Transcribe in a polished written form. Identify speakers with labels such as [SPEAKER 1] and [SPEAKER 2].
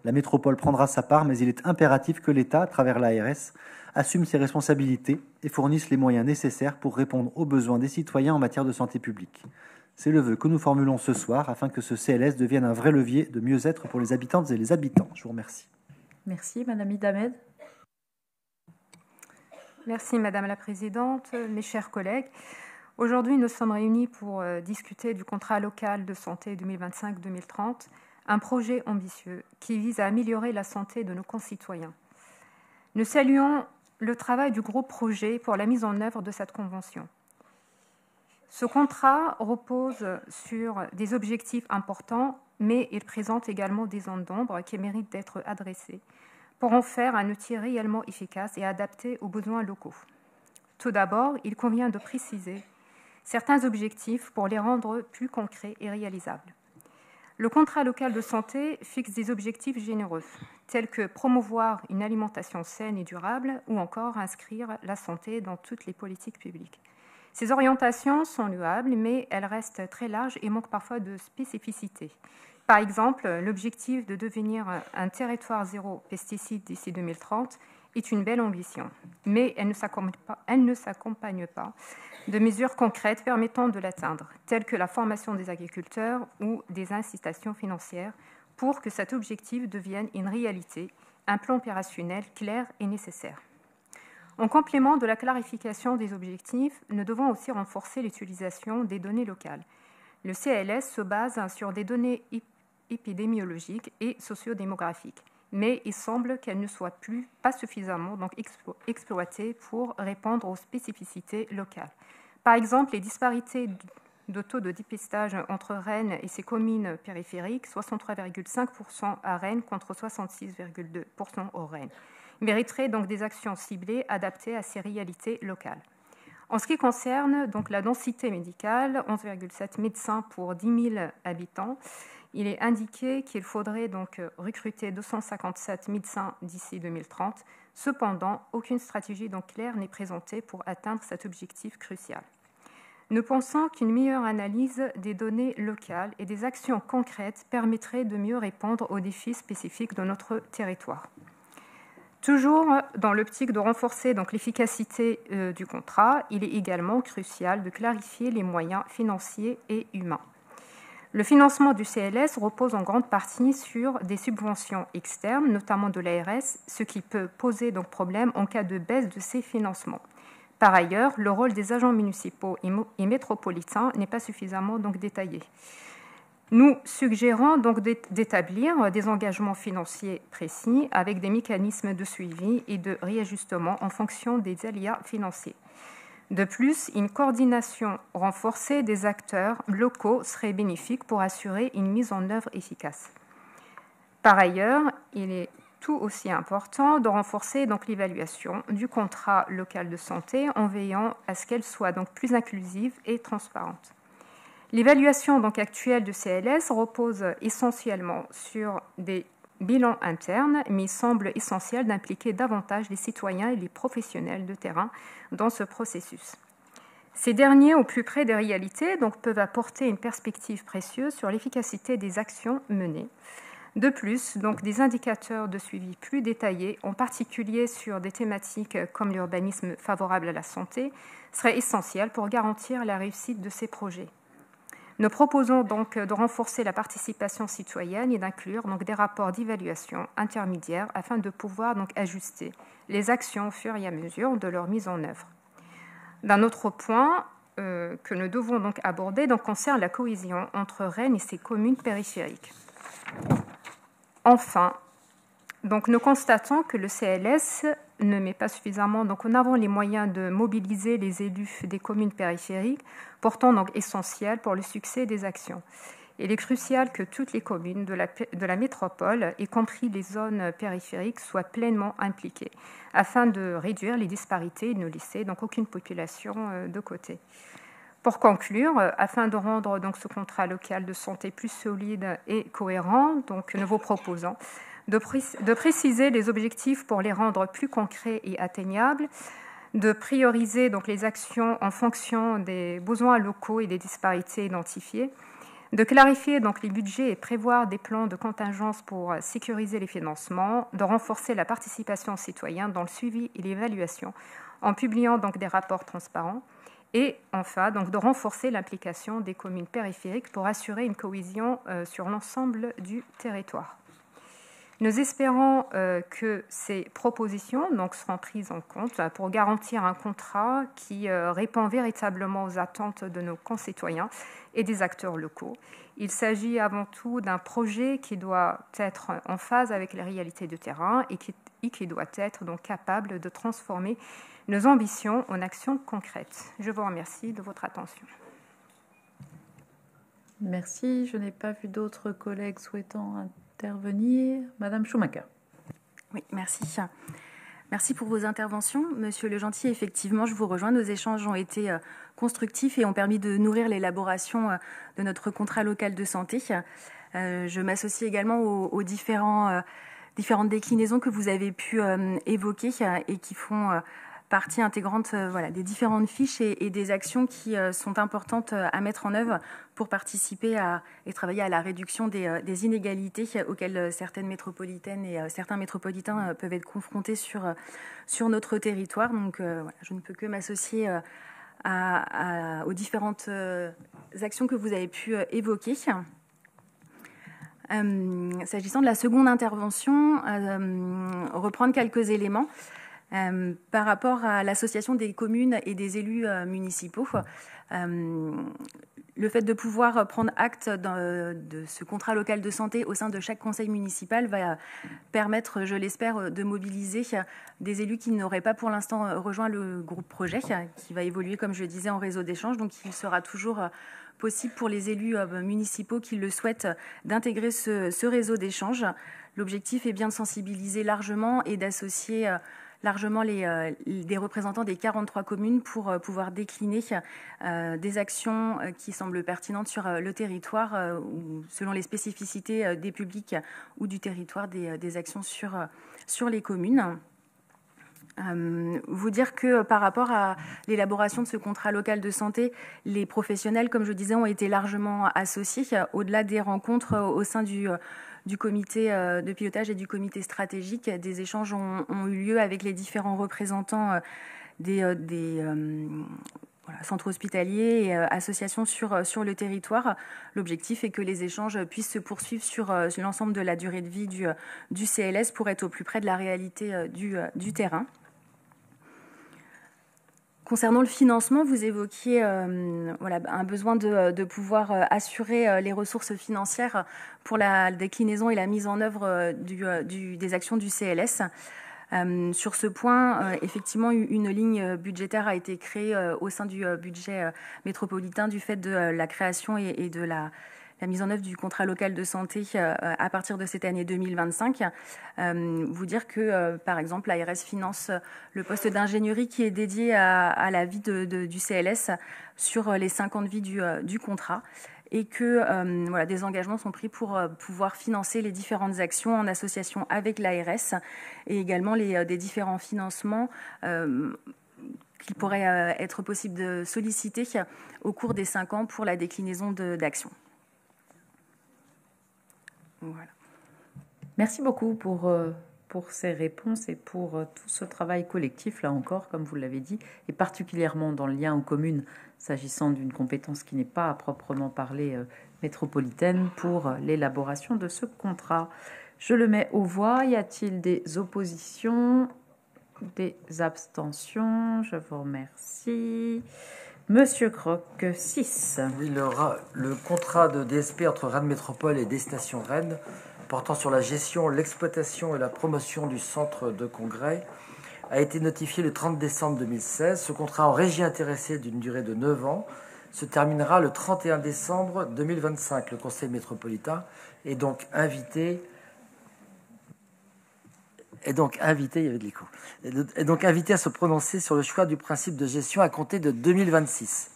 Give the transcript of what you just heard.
[SPEAKER 1] La métropole prendra sa part, mais il est impératif que l'État, à travers l'ARS, assume ses responsabilités et fournisse les moyens nécessaires pour répondre aux besoins des citoyens en matière de santé publique. C'est le vœu que nous formulons ce soir afin que ce CLS devienne un vrai levier de mieux-être pour les habitantes et les habitants. Je vous remercie.
[SPEAKER 2] Merci, Madame Idamed.
[SPEAKER 3] Merci, Madame la Présidente. Mes chers collègues, aujourd'hui, nous sommes réunis pour discuter du contrat local de santé 2025-2030, un projet ambitieux qui vise à améliorer la santé de nos concitoyens. Nous saluons le travail du groupe projet pour la mise en œuvre de cette convention. Ce contrat repose sur des objectifs importants, mais il présente également des zones d'ombre qui méritent d'être adressées pour en faire un outil réellement efficace et adapté aux besoins locaux. Tout d'abord, il convient de préciser certains objectifs pour les rendre plus concrets et réalisables. Le contrat local de santé fixe des objectifs généreux, tels que promouvoir une alimentation saine et durable ou encore inscrire la santé dans toutes les politiques publiques. Ces orientations sont louables, mais elles restent très larges et manquent parfois de spécificité. Par exemple, l'objectif de devenir un territoire zéro pesticides d'ici 2030 est une belle ambition, mais elle ne s'accompagne pas de mesures concrètes permettant de l'atteindre, telles que la formation des agriculteurs ou des incitations financières pour que cet objectif devienne une réalité, un plan opérationnel clair et nécessaire. En complément de la clarification des objectifs, nous devons aussi renforcer l'utilisation des données locales. Le CLS se base sur des données épidémiologiques et sociodémographiques, mais il semble qu'elles ne soient pas suffisamment exploitées pour répondre aux spécificités locales. Par exemple, les disparités de taux de dépistage entre Rennes et ses communes périphériques, 63,5% à Rennes contre 66,2% au Rennes, mériteraient donc des actions ciblées adaptées à ces réalités locales. En ce qui concerne donc la densité médicale, 11,7 médecins pour 10 000 habitants, il est indiqué qu'il faudrait donc recruter 257 médecins d'ici 2030. Cependant, aucune stratégie donc claire n'est présentée pour atteindre cet objectif crucial. Nous pensons qu'une meilleure analyse des données locales et des actions concrètes permettrait de mieux répondre aux défis spécifiques de notre territoire. Toujours dans l'optique de renforcer donc l'efficacité du contrat, il est également crucial de clarifier les moyens financiers et humains. Le financement du CLS repose en grande partie sur des subventions externes, notamment de l'ARS, ce qui peut poser donc problème en cas de baisse de ces financements. Par ailleurs, le rôle des agents municipaux et métropolitains n'est pas suffisamment donc détaillé. Nous suggérons donc d'établir des engagements financiers précis avec des mécanismes de suivi et de réajustement en fonction des aléas financiers. De plus, une coordination renforcée des acteurs locaux serait bénéfique pour assurer une mise en œuvre efficace. Par ailleurs, il est tout aussi important de renforcer donc l'évaluation du contrat local de santé en veillant à ce qu'elle soit donc plus inclusive et transparente. L'évaluation donc actuelle de CLS repose essentiellement sur des bilans internes, mais il semble essentiel d'impliquer davantage les citoyens et les professionnels de terrain dans ce processus. Ces derniers, au plus près des réalités, donc, peuvent apporter une perspective précieuse sur l'efficacité des actions menées. De plus, donc, des indicateurs de suivi plus détaillés, en particulier sur des thématiques comme l'urbanisme favorable à la santé, seraient essentiels pour garantir la réussite de ces projets. Nous proposons donc de renforcer la participation citoyenne et d'inclure donc des rapports d'évaluation intermédiaires afin de pouvoir donc ajuster les actions au fur et à mesure de leur mise en œuvre. D'un autre point que nous devons donc aborder concerne la cohésion entre Rennes et ses communes périphériques. Enfin, donc nous constatons que le CLS ne met pas suffisamment donc en avant les moyens de mobiliser les élus des communes périphériques, pourtant donc essentiels pour le succès des actions. Il est crucial que toutes les communes de la métropole, y compris les zones périphériques, soient pleinement impliquées, afin de réduire les disparités et de ne laisser donc aucune population de côté. Pour conclure, afin de rendre donc ce contrat local de santé plus solide et cohérent, donc nous vous proposons de préciser les objectifs pour les rendre plus concrets et atteignables, de prioriser donc les actions en fonction des besoins locaux et des disparités identifiées, de clarifier donc les budgets et prévoir des plans de contingence pour sécuriser les financements, de renforcer la participation citoyenne dans le suivi et l'évaluation en publiant donc des rapports transparents, et enfin donc de renforcer l'implication des communes périphériques pour assurer une cohésion sur l'ensemble du territoire. Nous espérons que ces propositions donc, seront prises en compte pour garantir un contrat qui répond véritablement aux attentes de nos concitoyens et des acteurs locaux. Il s'agit avant tout d'un projet qui doit être en phase avec les réalités du terrain et qui doit être donc capable de transformer nos ambitions en actions concrètes. Je vous remercie de votre attention.
[SPEAKER 2] Merci. Je n'ai pas vu d'autres collègues souhaitant intervenir. Madame Schumacher.
[SPEAKER 4] Oui, merci. Merci pour vos interventions. Monsieur Legentil, effectivement, je vous rejoins. Nos échanges ont été constructifs et ont permis de nourrir l'élaboration de notre contrat local de santé. Je m'associe également aux différentes déclinaisons que vous avez pu évoquer et qui font partie intégrante des différentes fiches et des actions qui sont importantes à mettre en œuvre pour participer et travailler à la réduction des inégalités auxquelles certaines métropolitaines et certains métropolitains peuvent être confrontés sur notre territoire. Donc je ne peux que m'associer aux différentes actions que vous avez pu évoquer. S'agissant de la seconde intervention, reprendre quelques éléments. Par rapport à l'association des communes et des élus municipaux, le fait de pouvoir prendre acte de ce contrat local de santé au sein de chaque conseil municipal va permettre, je l'espère, de mobiliser des élus qui n'auraient pas pour l'instant rejoint le groupe projet, qui va évoluer, comme je le disais, en réseau d'échange. Donc il sera toujours possible pour les élus municipaux qui le souhaitent d'intégrer ce réseau d'échange. L'objectif est bien de sensibiliser largement et d'associer largement des représentants des 43 communes pour pouvoir décliner des actions qui semblent pertinentes sur le territoire, selon les spécificités des publics ou du territoire, des actions sur les communes. Vous dire que par rapport à l'élaboration de ce contrat local de santé, les professionnels, comme je disais, ont été largement associés, au-delà des rencontres au sein du comité de pilotage et du comité stratégique. Des échanges ont eu lieu avec les différents représentants des centres hospitaliers et associations sur le territoire. L'objectif est que les échanges puissent se poursuivre sur l'ensemble de la durée de vie du CLS pour être au plus près de la réalité du terrain. Concernant le financement, vous évoquiez un besoin de pouvoir assurer les ressources financières pour la déclinaison et la mise en œuvre des actions du CLS. Sur ce point, effectivement, une ligne budgétaire a été créée au sein du budget métropolitain du fait de la création et de la mise en œuvre du contrat local de santé à partir de cette année 2025. Vous dire que, par exemple, l'ARS finance le poste d'ingénierie qui est dédié à la vie du CLS sur les 5 ans de vie du contrat, et que des engagements sont pris pour pouvoir financer les différentes actions en association avec l'ARS et également des différents financements qu'il pourrait être possible de solliciter au cours des 5 ans pour la déclinaison d'actions. Voilà.
[SPEAKER 2] Merci beaucoup pour ces réponses et pour tout ce travail collectif, là encore, comme vous l'avez dit, et particulièrement dans le lien aux communes, s'agissant d'une compétence qui n'est pas à proprement parler métropolitaine, pour l'élaboration de ce contrat. Je le mets aux voix. Y a-t-il des oppositions, des abstentions? Je vous remercie. Monsieur Croc, 6.
[SPEAKER 5] Oui, le contrat de DSP entre Rennes Métropole et Destination Rennes portant sur la gestion, l'exploitation et la promotion du centre de congrès a été notifié le 30 décembre 2016. Ce contrat en régie intéressée d'une durée de 9 ans se terminera le 31 décembre 2025. Le Conseil métropolitain est donc invité à se prononcer sur le choix du principe de gestion à compter de 2026.